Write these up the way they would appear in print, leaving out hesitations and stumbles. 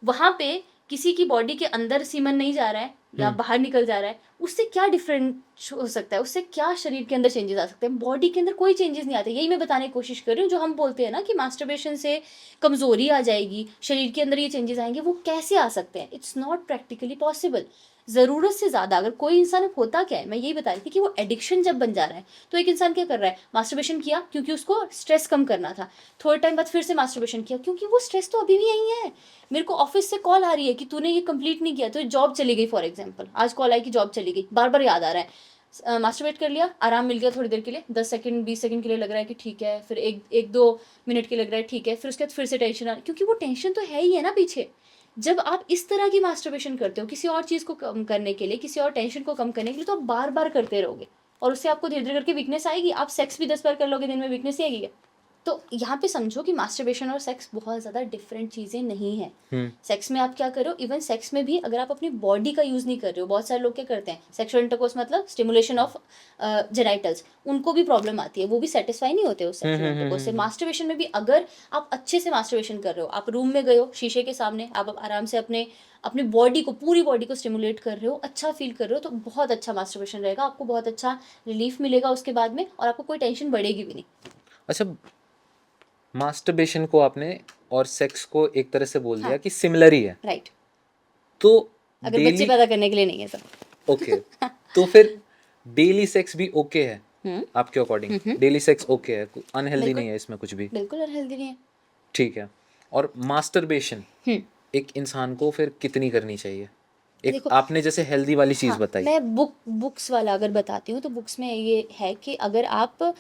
वहाँ पे किसी की बॉडी के अंदर सीमन नहीं जा रहा है या बाहर निकल जा रहा है, उससे क्या डिफरेंट हो सकता है, उससे क्या शरीर के अंदर चेंजेस आ सकते हैं? बॉडी के अंदर कोई चेंजेस नहीं आते। यही मैं बताने की कोशिश कर रही हूँ। जो हम बोलते हैं ना कि मास्टरबेशन से कमजोरी आ जाएगी, शरीर के अंदर ये चेंजेस आएंगे, वो कैसे आ सकते हैं? It's not practically possible. ज़रूरत से ज़्यादा अगर कोई इंसान, होता क्या है, मैं यही बता रही थी कि वो एडिक्शन जब बन जा रहा है, तो एक इंसान क्या कर रहा है, मास्टरबेशन किया क्योंकि उसको स्ट्रेस कम करना था, थोड़े टाइम बाद फिर से मास्टरबेशन किया क्योंकि वो स्ट्रेस तो अभी भी यही है। मेरे को ऑफिस से कॉल आ रही है कि तूने ये कंप्लीट नहीं किया, तो जॉब चली गई, फॉर एग्जांपल आज कॉल आई कि जॉब चली गई, बार बार याद आ रहा है, मास्टरबेट कर लिया, आराम मिल गया थोड़ी देर के लिए, 10 सेकंड 20 सेकंड के लिए लग रहा है कि ठीक है, फिर एक दो मिनट के लिए लग रहा है ठीक है, फिर उसके बाद फिर से टेंशन आ, क्योंकि वो टेंशन तो है ही है ना पीछे। जब आप इस तरह की मास्टरबेशन करते हो किसी और चीज़ को कम करने के लिए, किसी और टेंशन को कम करने के लिए, तो आप बार बार करते रहोगे और उससे आपको धीरे धीरे करके वीकनेस आएगी। आप सेक्स भी 10 बार कर लोगे दिन में, वीकनेस ही आएगी क्या? तो यहाँ पे समझो कि मास्टरबेशन और सेक्स बहुत ज़्यादा डिफरेंट चीज़ें नहीं हैं। सेक्स में आप क्या करो, इवन सेक्स में भी अगर आप अपनी बॉडी का यूज़ नहीं कर रहे हो, बहुत सारे लोग क्या करते हैं, सेक्सुअल इंटरकोर्स मतलब स्टिमुलेशन ऑफ जेनाइटल्स, उनको भी प्रॉब्लम आती है, वो भी सेटिस्फाई नहीं होते उस सेक्सुअल इंटरकोर्स से। मास्टरबेशन में भी अगर आप अच्छे से मास्टरबेशन कर रहे हो, आप रूम में गए हो शीशे के सामने, आप आराम से अपने अपनी बॉडी को, पूरी बॉडी को स्टिमुलेट कर रहे हो, अच्छा फील कर रहे हो, तो बहुत अच्छा मास्टरबेशन रहेगा, आपको बहुत अच्छा रिलीफ मिलेगा उसके बाद में, और आपको कोई टेंशन बढ़ेगी भी नहीं। अच्छा, मास्टरबेशन को आपने और सेक्स को एक तरह से बोल दिया हाँ, कि सिमिलर ही है, राइट। तो अगर बच्चे डेली, पैदा करने के लिए नहीं है तो ओके, तो फिर डेली सेक्स भी ओके है हम्म, आपके अकॉर्डिंग? डेली सेक्स ओके है, अनहेल्दी बिल्कुल नहीं है इसमें कुछ भी? बिल्कुल अनहेल्दी नहीं है। ठीक है। और मास्टरबेशन हम्म, एक इंसान को फिर कितनी करनी चाहिए? एक देखो, आपने जैसे हेल्दी वाली चीज़ हाँ, बताई। मैं बुक्स वाला अगर बताती हूँ, तो बुक्स में ये है कि अगर आप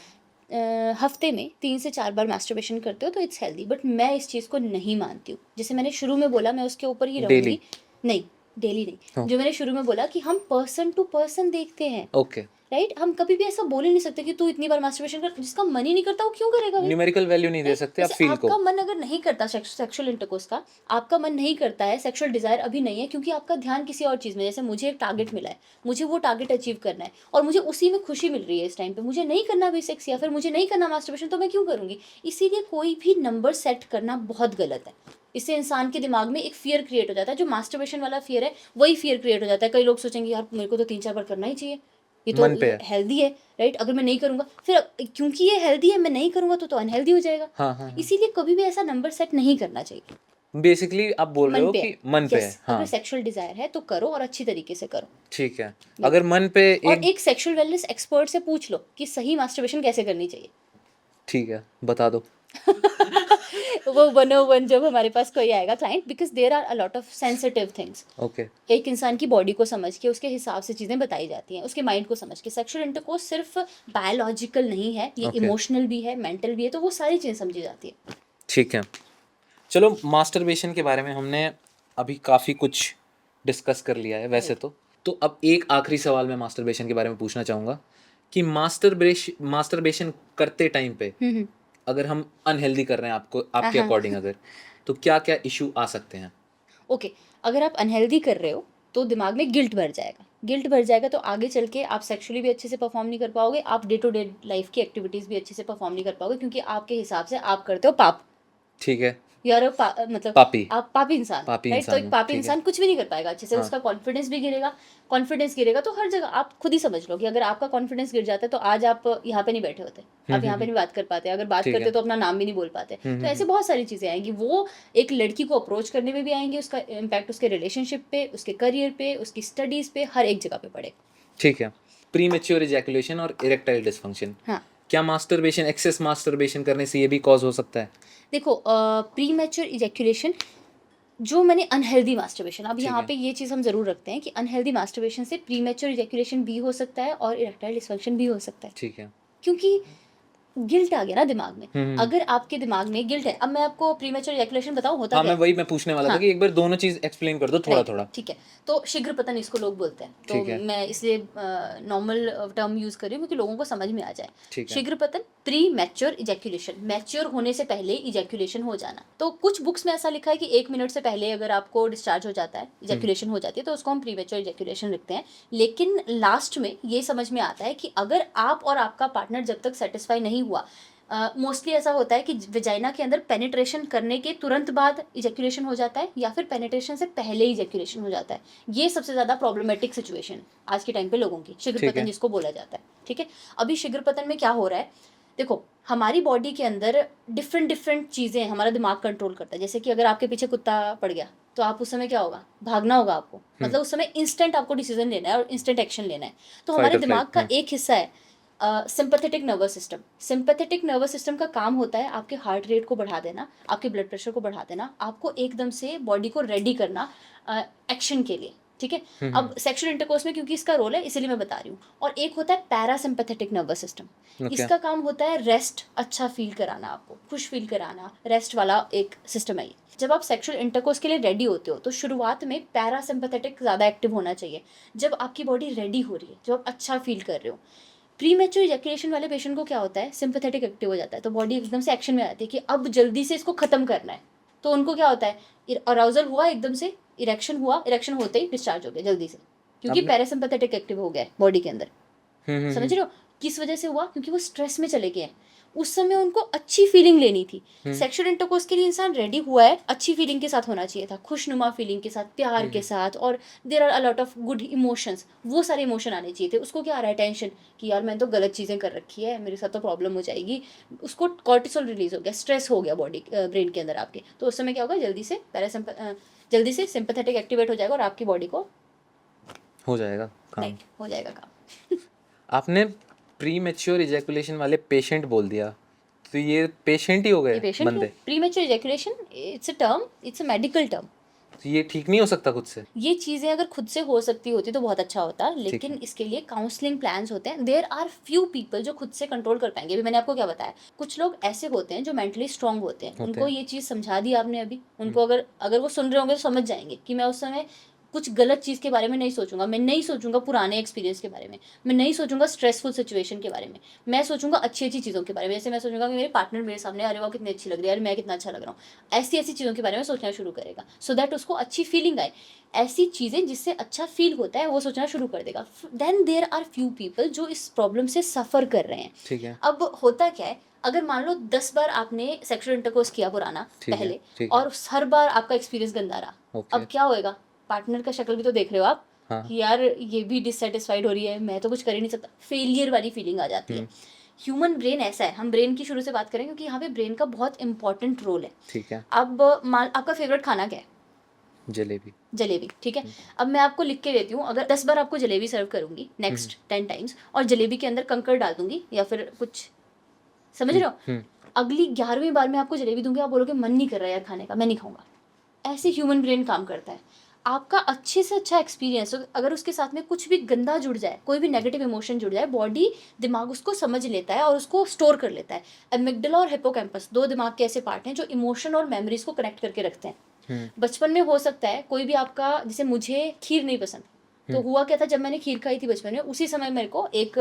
हफ्ते में 3 से 4 बार मास्टरबेशन करते हो तो इट्स हेल्दी, बट मैं इस चीज़ को नहीं मानती हूँ। जैसे मैंने शुरू में बोला, मैं उसके ऊपर ही डेली? रहूंगी। नहीं, डेली नहीं। हाँ, जो मैंने शुरू में बोला कि हम पर्सन टू पर्सन देखते हैं, ओके। राइट। हम कभी भी ऐसा बोल ही नहीं सकते कि तू इतनी बार मास्टरबेशन कर, जिसका मन ही नहीं करता वो क्यों करेगा भाई? न्यूमेरिकल वैल्यू नहीं दे राइट। सकते आप जैसे फील को। आपका मन अगर नहीं करता सेक्सुअल इंटरकोर्स का, आपका मन नहीं करता है, सेक्सुअल डिजायर अभी नहीं है क्योंकि आपका ध्यान किसी और चीज़ में, जैसे मुझे एक टारगेट मिला है, मुझे वो टारगेट अचीव करना है और मुझे उसी में खुशी मिल रही है इस टाइम पे, मुझे नहीं करना भी सेक्स या फिर मुझे नहीं करना मास्टरबेशन, तो मैं क्यों करूँगी? इसीलिए कोई भी नंबर सेट करना बहुत गलत है। इससे इंसान के दिमाग में एक फियर क्रिएट हो जाता है, जो मास्टरबेशन वाला फियर है वही फियर क्रिएट हो जाता है। कई लोग सोचेंगे यार मेरे को तो 3 4 बार करना ही चाहिए, ये तो मन पे है। हेल्दी है, राइट। अगर मैं नहीं करूँगा फिर, क्योंकि ये हेल्दी है, मैं नहीं करूँगा तो अनहेल्दी हो जाएगा। हाँ हाँ हाँ, इसीलिए कभी भी ऐसा नंबर सेट नहीं करना चाहिए। बेसिकली आप बोल रहे मन हो पे है, कि मन पे है, यस। अगर हाँ। सेक्सुअल डिजायर है तो करो और अच्छी तरीके से करो। ठीक है। Right? अगर मन पे और एक, एक सेक्सुअल वेलनेस एक्सपर्ट से पूछ लो कि सही मास्टरबेशन कैसे करनी चाहिए। ठीक है, बता दो। वो 101 जब हमारे पास कोई आएगा client, because there are a lot of sensitive things. Okay. एक इंसान की बॉडी को समझ के उसके हिसाब से चीज़ें बताई जाती हैं, उसके माइंड को समझ के। सेक्सुअल इंटरकोर्स सिर्फ बायोलॉजिकल नहीं है, ये ओके, इमोशनल भी है, मेंटल भी है, तो वो सारी चीज़ें समझी जाती है। ठीक है। चलो, मास्टरबेशन के बारे में हमने अभी काफ़ी कुछ डिस्कस कर लिया है वैसे राइट। तो अब एक आखिरी सवाल मैं मास्टरबेशन के बारे में पूछना चाहूँगा कि मास्टरबेशन करते टाइम पे हम्म। अगर हम अनहेल्दी कर रहे हैं, आपको हाँ आपके हाँ। अकॉर्डिंग अगर, तो क्या क्या इशू आ सकते हैं? ओके, अगर आप अनहेल्दी कर रहे हो तो दिमाग में गिल्ट भर जाएगा। गिल्ट भर जाएगा तो आगे चल के आप सेक्सुअली भी अच्छे से परफॉर्म नहीं कर पाओगे, आप डे टू डे लाइफ की एक्टिविटीज़ भी अच्छे से परफॉर्म नहीं कर पाओगे, क्योंकि आपके हिसाब से आप करते हो पाप। ठीक है। यार मतलब पापी, आप पापी इंसान, पापी राइट। तो इंसान एक हूँ, पापी ठीक है। इंसान कुछ भी नहीं कर पाएगा अच्छे से, हाँ, उसका कॉन्फिडेंस भी गिरेगा। कॉन्फिडेंस गिरेगा तो हर जगह आप खुद ही समझ लो कि अगर आपका कॉन्फिडेंस गिर जाता है तो आज आप यहाँ पे नहीं बैठे होते, आप यहाँ पे नहीं बात कर पाते, अगर बात ठीक करते है। तो अपना नाम भी नहीं बोल पाते। तो ऐसे बहुत सारी चीज़ें आएंगी, वो एक लड़की को अप्रोच करने में भी आएंगी, उसका इम्पैक्ट उसके रिलेशनशिप पे, उसके करियर पे, उसकी स्टडीज़ पे, हर एक जगह पे पड़ेगा। ठीक है। प्री मेच्योर इजैकुलेशन और इरेक्टाइल डिसफंक्शन, हाँ, क्या मास्टरबेशन, एक्सेस मास्टरबेशन करने से ये भी कॉज हो सकता है? देखो, प्री मैच्योर इजैक्यूलेशन, जो मैंने अनहेल्दी मास्टरबेशन, अब ठीक यहाँ है। पे ये चीज़ हम ज़रूर रखते हैं कि अनहेल्दी मास्टरबेशन से प्री मैच्योर इजैक्यूलेशन भी हो सकता है और इरेक्टाइल डिसफंक्शन भी हो सकता है, ठीक है। क्योंकि गिल्ट आ गया ना दिमाग में। हम्म। अगर आपके दिमाग में गिल्ट है, अब मैं आपको प्रीमेच्योर इजैकुलेशन बताऊं होता हाँ, क्या है। मैं पूछने वाला था हाँ, कि एक बार दोनों चीज़ एक्सप्लेन कर दो थोड़ा राइट, थोड़ा। ठीक है। तो शीघ्र पतन इसको लोग बोलते हैं, तो ठीक है। मैं इसलिए नॉर्मल टर्म यूज़ कर रही हूँ क्योंकि लोगों को समझ में आ जाए। ठीक है। शीघ्र पतन, प्री मैच्योर इजैकुलेशन, मैच्योर होने से पहले इजैकुलेशन हो जाना। तो कुछ बुक्स में ऐसा लिखा है कि 1 मिनट से पहले अगर आपको डिस्चार्ज हो जाता है, इजैकुलेशन हो जाती है, तो उसको हम प्री मैच्योर इजैकुलेशन लिखते हैं। लेकिन लास्ट में ये समझ में आता है कि अगर आप और आपका पार्टनर जब तक सेटिस्फाई नहीं हुआ, मोस्टली ऐसा होता है कि वेजाइना के अंदर पेनिट्रेशन करने के तुरंत बाद इजेक्यूलेशन हो जाता है या फिर पेनिट्रेशन से पहले ही इजेक्यूलेशन हो जाता है। ये सबसे ज़्यादा प्रॉब्लमेटिक सिचुएशन है आज के टाइम पे लोगों की, शीघ्र ठीक पतन है। जिसको बोला जाता है। ठीक है, अभी शीघ्र पतन में क्या हो रहा है, देखो हमारी बॉडी के अंदर डिफरेंट डिफरेंट चीज़ें हमारा दिमाग कंट्रोल करता है। जैसे कि अगर आपके पीछे कुत्ता पड़ गया तो आप उस समय क्या होगा, भागना होगा आपको, मतलब उस समय इंस्टेंट आपको डिसीजन लेना है और इंस्टेंट एक्शन लेना है। तो फाइट हमारे और दिमाग फ्लाइट। का एक हिस्सा है sympathetic nervous system. Sympathetic nervous system का काम होता है आपके हार्ट रेट को बढ़ा देना, आपके ब्लड प्रेशर को बढ़ा देना, आपको एकदम से बॉडी को रेडी करना एक्शन के लिए। ठीक है, अब सेक्सुअल इंटरकोर्स में क्योंकि इसका रोल है इसीलिए मैं बता रही हूँ। और एक होता है पैरासिम्पैथेटिक नर्वस सिस्टम। ओके। इसका काम होता है रेस्ट, अच्छा फील कराना, आपको खुश फील कराना, रेस्ट वाला एक सिस्टम है ये। जब आप सेक्सुअल इंटरकोर्स के लिए रेडी होते हो तो शुरुआत में पैरासिम्पैथेटिक ज़्यादा एक्टिव होना चाहिए। जब आपकी बॉडी रेडी हो रही है, जब आप अच्छा फील कर रहे हो, प्री मैच्योर इजैकुलेशन वाले पेशेंट को क्या होता है, सिंपैथेटिक एक्टिव हो जाता है, तो बॉडी एकदम से एक्शन में आती है कि अब जल्दी से इसको खत्म करना है। तो उनको क्या होता है, अराउजल हुआ एकदम से, इरेक्शन हुआ, इरेक्शन होते ही डिस्चार्ज हो गया जल्दी से, क्योंकि आपने पैरासिम्पैथेटिक एक्टिव हो गया है बॉडी के अंदर। समझ हम्म। रहे हो किस वजह से हुआ, क्योंकि वो स्ट्रेस में चले गए हैं। उस समय उनको अच्छी फीलिंग लेनी थी। सेक्सुअल इंटरकोर्स के लिए इंसान रेडी हुआ है, अच्छी फीलिंग के साथ होना चाहिए था, खुशनुमा फीलिंग के साथ, प्यार के साथ, और there are a lot of good emotions, वो सारे इमोशन आने चाहिए थे। उसको क्या आ रहा है, टेंशन कि यार मैंने तो गलत चीज़ें कर रखी है, मेरे साथ तो प्रॉब्लम हो जाएगी। उसको कॉर्टिसोल रिलीज हो गया, स्ट्रेस हो गया बॉडी ब्रेन के अंदर आपके। तो उस समय क्या होगा, जल्दी से सिंपैथेटिक एक्टिवेट हो जाएगा और आपकी बॉडी को हो जाएगा काम। राइट हो जाएगा काम। आपने प्री मैच्योर इजैकुलेशन वाले पेशेंट बोल दिया, तो ये पेशेंट ही हो ये गए पेशेंट है, बंदे। Premature ejaculation it's a term, it's a medical term. तो ये ठीक नहीं हो सकता खुद से? ये चीज़ें अगर खुद से हो सकती होती तो बहुत अच्छा होता, ठीक लेकिन है। इसके लिए काउंसलिंग प्लान्स होते हैं। देयर आर फ्यू पीपल जो खुद से कंट्रोल कर पाएंगे। अभी मैंने आपको क्या बताया, कुछ लोग ऐसे होते हैं जो मेंटली स्ट्रांग होते हैं, होते उनको हैं। ये चीज़ समझा दी आपने अभी, उनको अगर अगर वो सुन रहे होंगे तो समझ जाएंगे कि मैं उस समय कुछ गलत चीज़ के बारे में नहीं सोचूंगा, मैं नहीं सोचूंगा पुराने एक्सपीरियंस के बारे में, मैं नहीं सोचूंगा स्ट्रेसफुल सिचुएशन के बारे में, मैं सोचूंगा अच्छी अच्छी चीज़ों के बारे में। जैसे मैं सोचूंगा कि मेरे पार्टनर मेरे सामने, अरे वो कितनी अच्छी लग रही है, अरे मैं कितना अच्छा लग रहा हूँ, ऐसी ऐसी चीज़ों के बारे में सोचना शुरू करेगा, सो दैट उसको अच्छी फीलिंग आए। ऐसी चीज़ें जिससे अच्छा फील होता है वो सोचना शुरू कर देगा। Then there are few people जो इस प्रॉब्लम से सफ़र कर रहे हैं। ठीक है। अब होता क्या है, अगर मान लो 10 बार आपने सेक्सुअल इंटरकोर्स किया पुराना ठीक है। पहले, ठीक है। और हर बार आपका एक्सपीरियंस गंदा रहा, ओके। अब क्या होएगा, पार्टनर का शक्ल भी तो देख रहे हो आप हाँ। कि यार ये भी डिससेटिस्फाइड हो रही है, मैं तो कुछ कर ही नहीं सकता, फेलियर वाली फीलिंग आ जाती है। ह्यूमन ब्रेन ऐसा है, हम ब्रेन की शुरू से बात करें क्योंकि यहाँ पे ब्रेन का बहुत इंपॉर्टेंट रोल है। ठीक है। अब मान आपका फेवरेट खाना क्या है, जलेबी। जलेबी, ठीक है। अब मैं आपको लिख के देती हूँ, अगर 10 बार आपको जलेबी सर्व करूंगी नेक्स्ट 10 टाइम्स, और जलेबी के अंदर कंकड़ डाल दूंगी या फिर कुछ, समझ रहे हो, अगली 11वीं बार मैं आपको जलेबी दूंगी, आप बोलोगे मन नहीं कर रहा है यार खाने का, मैं नहीं खाऊंगा। ऐसे ह्यूमन ब्रेन काम करता है। आपका अच्छे से अच्छा एक्सपीरियंस अगर उसके साथ में कुछ भी गंदा जुड़ जाए, कोई भी नेगेटिव इमोशन जुड़ जाए, बॉडी दिमाग उसको समझ लेता है और उसको स्टोर कर लेता है। एमिग्डाला और हिप्पोकैम्पस दो दिमाग के ऐसे पार्ट हैं जो इमोशन और मेमोरीज को कनेक्ट करके रखते हैं। बचपन में हो सकता है कोई भी आपका, जैसे मुझे खीर नहीं पसंद, तो हुआ क्या था, जब मैंने खीर खाई थी बचपन में, उसी समय मेरे को एक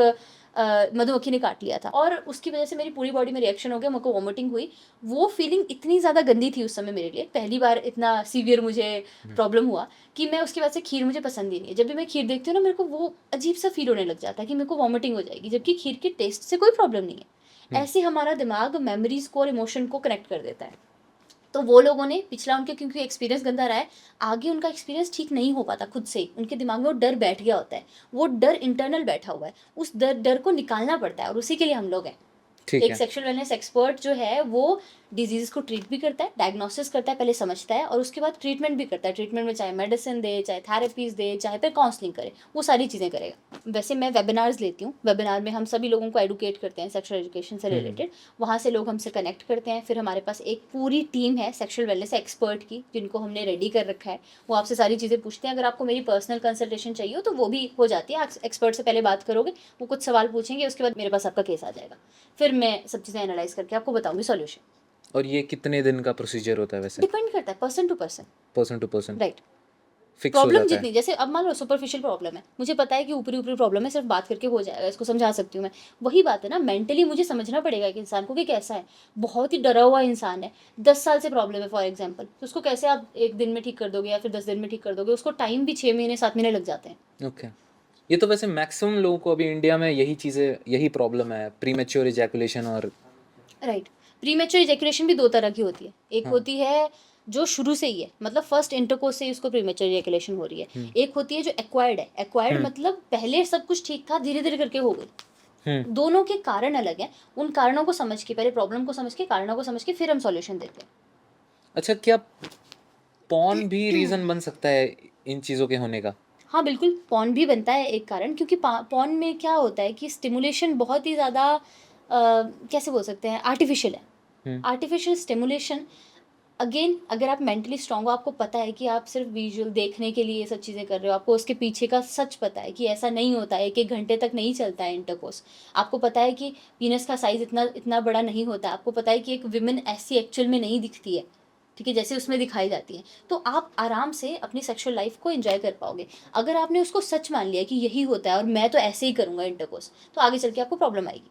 मधुमक्खी ने काट लिया था और उसकी वजह से मेरी पूरी बॉडी में रिएक्शन हो गया, मेरे को वॉमिटिंग हुई। वो फीलिंग इतनी ज़्यादा गंदी थी उस समय मेरे लिए, पहली बार इतना सीवियर मुझे प्रॉब्लम हुआ कि मैं उसके बाद से खीर मुझे पसंद ही नहीं है। जब भी मैं खीर देखती हूँ ना, मेरे को वो अजीब सा फील होने लग जाता है कि मेरे को वॉमिटिंग हो जाएगी, जबकि खीर के टेस्ट से कोई प्रॉब्लम नहीं है। ऐसे हमारा दिमाग मेमोरीज को और इमोशन को कनेक्ट कर देता है। तो वो लोगों ने पिछला, उनके क्योंकि एक्सपीरियंस गंदा रहा है, आगे उनका एक्सपीरियंस ठीक नहीं हो पाता खुद से ही, उनके दिमाग में वो डर बैठ गया होता है, वो डर इंटरनल बैठा हुआ है, उस डर को निकालना पड़ता है, और उसी के लिए हम लोग हैं। ठीक एक है। सेक्सुअल वेलनेस एक्सपर्ट जो है वो डिजीज को ट्रीट भी करता है, डायग्नोसिस करता है, पहले समझता है और उसके बाद ट्रीटमेंट भी करता है। ट्रीटमेंट में चाहे मेडिसिन दे, चाहे थेरेपीज दे, चाहे फिर काउंसलिंग करे, वो सारी चीज़ें करेगा। वैसे मैं वेबिनार्स लेती हूँ, वेबिनार में हम सभी लोगों को एडुकेट करते हैं सेक्सुअल एजुकेशन से रिलेटेड, वहाँ से लोग हमसे कनेक्ट करते हैं। फिर हमारे पास एक पूरी टीम है सेक्सुअल वेलनेस एक्सपर्ट की जिनको हमने रेडी कर रखा है, वो आपसे सारी चीज़ें पूछते हैं। अगर आपको मेरी पर्सनल कंसल्टेशन चाहिए हो तो वो भी हो जाती है। एक्सपर्ट से पहले बात करोगे, वो कुछ सवाल पूछेंगे, उसके बाद मेरे पास आपका केस आ जाएगा, फिर मैं सब चीज़ें एनालाइज करके आपको बताऊंगी सॉल्यूशन। और ये कितने दिन का प्रोसीजर होता है वैसे? डिपेंड करता है person to person, person to person right. Fix हो प्रॉब्लम जाता है? जितनी, जैसे अब मान लो सुपरफिशियल प्रॉब्लम है, मुझे पता है कि ऊपरी ऊपरी प्रॉब्लम है, सिर्फ बात करके हो जाएगा, इसको समझा सकती हूँ मैं। वही बात है ना, मेंटली मुझे समझना पड़ेगा एक इंसान को कि कैसा है। बहुत ही डरा हुआ इंसान है, 10 साल से प्रॉब्लम है फॉर एग्जाम्पल, तो उसको कैसे आप एक दिन में ठीक कर दोगे या फिर 10 दिन में ठीक कर दोगे, उसको टाइम भी 6 महीने 7 महीने लग जाते हैं। ओके। ये तो वैसे मैक्सिमम लोगों को अभी इंडिया में यही चीज़ें, यही प्रॉब्लम है, प्री मैच्योर इजैकुलेशन और राइट। प्रीमेच्योर इजैकुलेशन भी दो तरह की होती है। एक होती है जो शुरू से ही है, मतलब फर्स्ट इंटरकोर्स से ही उसको प्रीमेच्योर इजैकुलेशन हो रही है। एक होती है जो एक्वायर्ड है। एक्वायर्ड मतलब पहले सब कुछ ठीक था, धीरे धीरे करके हो गई। दोनों के कारण अलग हैं। उन कारणों को समझ के, पहले प्रॉब्लम को समझ के, कारणों को समझ के फिर हम सॉल्यूशन देते हैं। अच्छा, क्या पॉर्न भी रीजन बन सकता है इन चीज़ों के होने का? हाँ बिल्कुल, पॉर्न भी बनता है एक कारण, क्योंकि पॉर्न में क्या होता है कि स्टिमुलेशन बहुत ही ज़्यादा कैसे बोल सकते हैं, आर्टिफिशियल है। आर्टिफिशियल स्टिमुलेशन, अगेन अगर आप मेंटली स्ट्रांग हो, आपको पता है कि आप सिर्फ विजुअल देखने के लिए ये सब चीज़ें कर रहे हो, आपको उसके पीछे का सच पता है कि ऐसा नहीं होता है, 1-1 घंटे तक नहीं चलता है इंटरकोर्स। आपको पता है कि पीनस का साइज़ इतना इतना बड़ा नहीं होता, आपको पता है कि एक विमेन ऐसी एक्चुअल में नहीं दिखती है, ठीक है, जैसे उसमें दिखाई जाती है। तो आप आराम से अपनी सेक्सुअल लाइफ को एंजॉय कर पाओगे। अगर आपने उसको सच मान लिया कि यही होता है और मैं तो ऐसे ही करूँगा इंटरकोर्स, तो आगे चल के आपको प्रॉब्लम आएगी।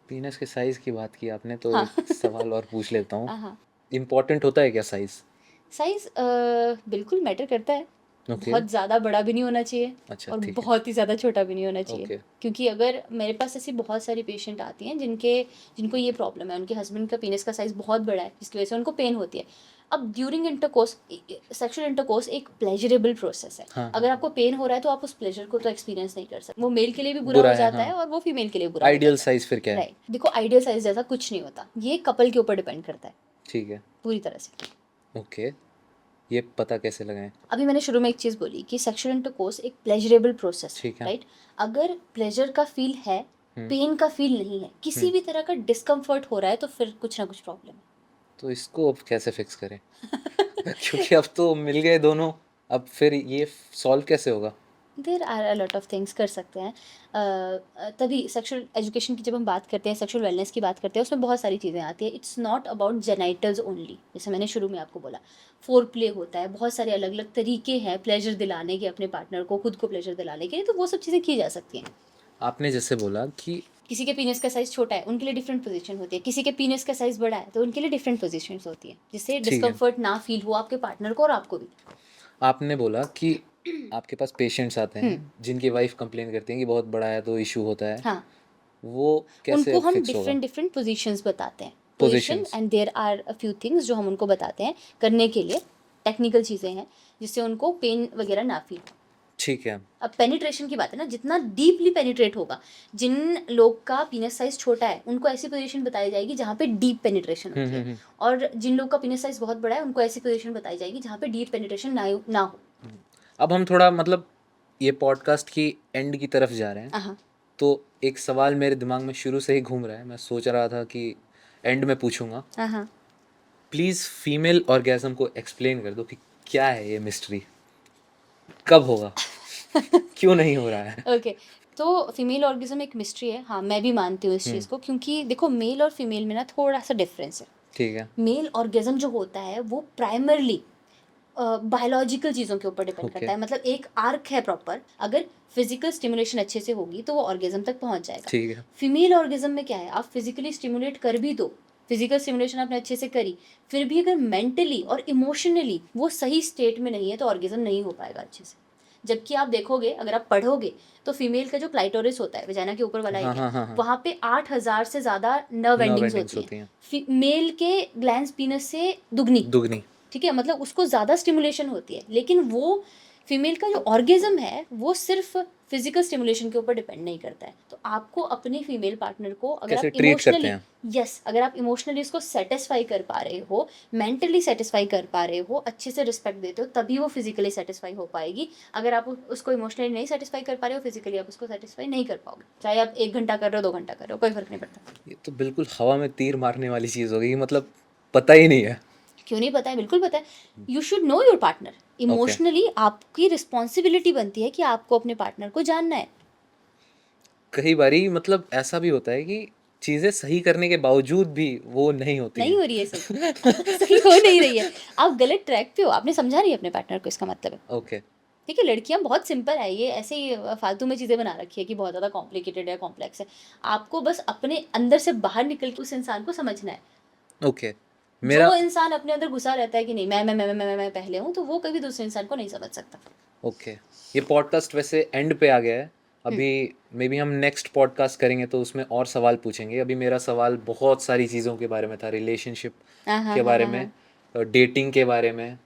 पीनस के साइज की बात की आपने, तो हाँ। एक सवाल और पूछ लेता हूँ। हाँ, इम्पोर्टेंट होता है क्या साइज? साइज़ बिल्कुल मैटर करता है। ओके। बहुत ज़्यादा बड़ा भी नहीं होना चाहिए अच्छा, और ठीक है। बहुत ही ज़्यादा छोटा भी नहीं होना चाहिए। ओके। क्योंकि अगर मेरे पास ऐसी बहुत सारी पेशेंट आती हैं जिनको ये प्रॉब्लम है, उनके हस्बैंड का पीनस का साइज़ बहुत बड़ा है, जिसकी वजह से उनको पेन होती है। अब ड्यूरिंग इंटरकोर्स, सेक्सुअल इंटरकोर्स एक प्लेजरेबल प्रोसेस है। हाँ, अगर आपको पेन हो रहा है तो आप उस प्लेजर को तो एक्सपीरियंस नहीं कर सकते। वो मेल के लिए भी बुरा बुरा हो है, जाता हाँ। है और वो फीमेल के लिए बुरा हो आइडियल जाता साइज फिर क्या है। है? राइट। देखो, आइडियल साइज़ जैसा कुछ नहीं होता, ये कपल के ऊपर डिपेंड करता है ठीक है। पूरी तरह से। ओके। ये पता कैसे लगाएं? अभी मैंने शुरू में एक चीज़ बोली कि सेक्सुअल इंटरकोर्स एक प्लेजरेबल प्रोसेस है, ठीक है। राइट। अगर प्लेजर का फील है, पेन का फील नहीं है, किसी भी तरह का डिस्कम्फर्ट हो रहा है, तो फिर कुछ ना कुछ प्रॉब्लम है। तो इसको अब कैसे फिक्स करें? क्योंकि अब तो मिल गए दोनों, अब फिर ये सॉल्व कैसे होगा? There are a lot of things कर सकते हैं। तभी सेक्सुअल एजुकेशन की जब हम बात करते हैं, सेक्सुअल वेलनेस की बात करते हैं, उसमें बहुत सारी चीज़ें आती हैं। It's not about genitals only, जैसे मैंने शुरू में आपको बोला। फोर प्ले होता है, बहुत सारे अलग अलग तरीके हैं प्लेजर दिलाने के, अपने पार्टनर को, खुद को प्लेजर दिलाने के लिए, तो वो सब चीज़ें की जा सकती हैं। आपने जैसे बोला कि किसी के पीनस का साइज़ छोटा है, उनके लिए डिफरेंट पोजीशन होती है। किसी के पीनस का साइज़ बड़ा है, तो उनके लिए डिफरेंट पोजीशंस होती हैं, जिससे ठीक है। डिस्कम्फर्ट ना फील हो आपके पार्टनर को और आपको भी। आपने बोला कि आपके पास पेशेंट्स आते हैं जिनकी वाइफ कंप्लेन करती है कि बहुत बड़ा है तो इशू होता है, हाँ, वो कैसे उनको हम फिक्स होगा? डिफरेंट डिफरेंट पोजीशंस बताते हैं, position, positions. And there are a few things जो हम उनको बताते हैं करने के लिए। टेक्निकल चीज़ें हैं जिससे उनको पेन वगैरह ना फील हो। ठीक है। अब पेनिट्रेशन की बात है ना, जितना डीपली पेनिट्रेट होगा, जिन लोग का पीनस साइज छोटा है उनको ऐसी पोजीशन बताई जाएगी जहाँ पे डीप पेनिट्रेशन होती है, और जिन लोग का पीनस साइज बहुत बड़ा है उनको ऐसी पोजीशन बताई जाएगी जहाँ पे डीप पेनिट्रेशन ना हो। अब हम थोड़ा मतलब ये पॉडकास्ट की एंड की तरफ जा रहे हैं, हाँ तो एक सवाल मेरे दिमाग में शुरू से ही घूम रहा है, मैं सोच रहा था कि एंड में पूछूंगा। हाँ हाँ। प्लीज़ फीमेल ऑर्गेज़म को एक्सप्लेन कर दो कि क्या है ये मिस्ट्री, कब होगा, क्यों नहीं हो रहा है? ओके, तो फीमेल ऑर्गेज़म एक मिस्ट्री है, हाँ मैं भी मानती हूँ इस चीज़ को, क्योंकि देखो मेल और फीमेल में ना थोड़ा सा डिफरेंस है। ठीक है। मेल ऑर्गेज़म जो होता है वो प्राइमरली बायोलॉजिकल चीज़ों के ऊपर डिपेंड ओके। करता है, मतलब एक आर्क है प्रॉपर। अगर फिजिकल स्टिमुलेशन अच्छे से होगी तो वो ऑर्गेज़म तक पहुंच जाएगा। ठीक है। फीमेल ऑर्गेज़म में क्या है, आप फिजिकली स्टिमुलेट कर भी दो, फिजिकल स्टिमुलेशन आपने अच्छे से करी, फिर भी अगर मेंटली और इमोशनली वो सही स्टेट में नहीं है तो ऑर्गेज़म नहीं हो पाएगा अच्छे से। जबकि आप देखोगे, अगर आप पढ़ोगे, तो फीमेल का जो क्लाइटोरिस होता है, वजाइना के ऊपर वाला हाँ एरिया, हाँ हाँ हाँ। वहाँ पे 8,000 से ज़्यादा नर्व एंडिंग्स एंडिंग्स होती होती हैं। हैं। मेल के ग्लैंड्स पीनस से दुगनी, दुगनी। ठीक है, मतलब उसको ज़्यादा स्टिमुलेशन होती है। लेकिन वो फीमेल का जो ऑर्गेज़म है वो सिर्फ फिजिकल स्टिमुलेशन के ऊपर डिपेंड नहीं करता है। तो आपको अपने फीमेल पार्टनर को, अगर कैसे आप ट्रीट करते इमोशनली, हैं? यस, अगर आप इमोशनली उसको सेटिस्फाई कर पा रहे हो, मेंटली सेटिस्फाई कर पा रहे हो, अच्छे से रिस्पेक्ट देते हो, तभी वो फिजिकली सेटिस्फाई हो पाएगी। अगर आप उसको इमोशनली नहीं सेटिस्फाई कर पा रहे हो, फिजिकली आप उसको सेटिस्फाई नहीं कर पाओगे, चाहे आप 1 घंटा कर रहे हो, 2 घंटा कर रहे हो, कोई फर्क नहीं पड़ता। ये तो बिल्कुल हवा में तीर मारने वाली चीज़ हो गई, मतलब पता ही नहीं है। क्यों नहीं पता है, बिल्कुल पता है। You should know your partner. Emotionally आपकी रिस्पॉन्सिबिलिटी बनती है कि आपको अपने पार्टनर को जानना है। कई बारी मतलब ऐसा भी होता है कि चीज़ें सही करने के बावजूद भी वो नहीं होती नहीं हैं। हो रही है सही। सही हो नहीं रही है, आप गलत ट्रैक पे हो, आपने समझा नहीं अपने पार्टनर को, इसका मतलब है। ओके। ठीक है, लड़कियां बहुत सिंपल है, ये ऐसे ही फालतू में चीज़ें बना रखी है कि बहुत ज़्यादा कॉम्प्लिकेटेड है, कॉम्प्लेक्स है। आपको बस अपने अंदर से बाहर निकल के उस इंसान को समझना है। ओके। मेरा जो इंसान अपने अंदर घुसा रहता है कि नहीं मैं पहले हूँ, तो वो कभी दूसरे इंसान को नहीं समझ सकता। ओके, ये पॉडकास्ट वैसे एंड पे आ गया है, अभी मे बी हम नेक्स्ट पॉडकास्ट करेंगे तो उसमें और सवाल पूछेंगे। अभी मेरा सवाल बहुत सारी चीज़ों के बारे में था, रिलेशनशिप हाँ के हाँ बारे हाँ में, हाँ डेटिंग के बारे में,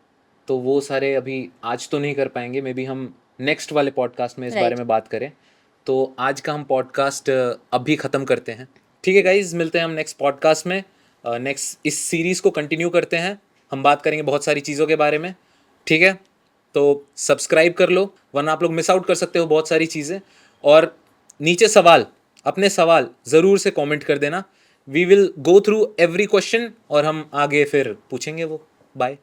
तो वो सारे अभी आज तो नहीं कर पाएंगे। मे बी हम नेक्स्ट वाले पॉडकास्ट में इस बारे राइट। में बात करें। तो आज का हम पॉडकास्ट अभी ख़त्म करते हैं। ठीक है गाइज, मिलते हैं हम नेक्स्ट पॉडकास्ट में। नेक्स्ट इस सीरीज़ को कंटिन्यू करते हैं, हम बात करेंगे बहुत सारी चीज़ों के बारे में। ठीक है, तो सब्सक्राइब कर लो, वरना आप लोग मिस आउट कर सकते हो बहुत सारी चीज़ें। और नीचे सवाल, अपने सवाल ज़रूर से कमेंट कर देना। We will go through every question और हम आगे फिर पूछेंगे वो। बाय।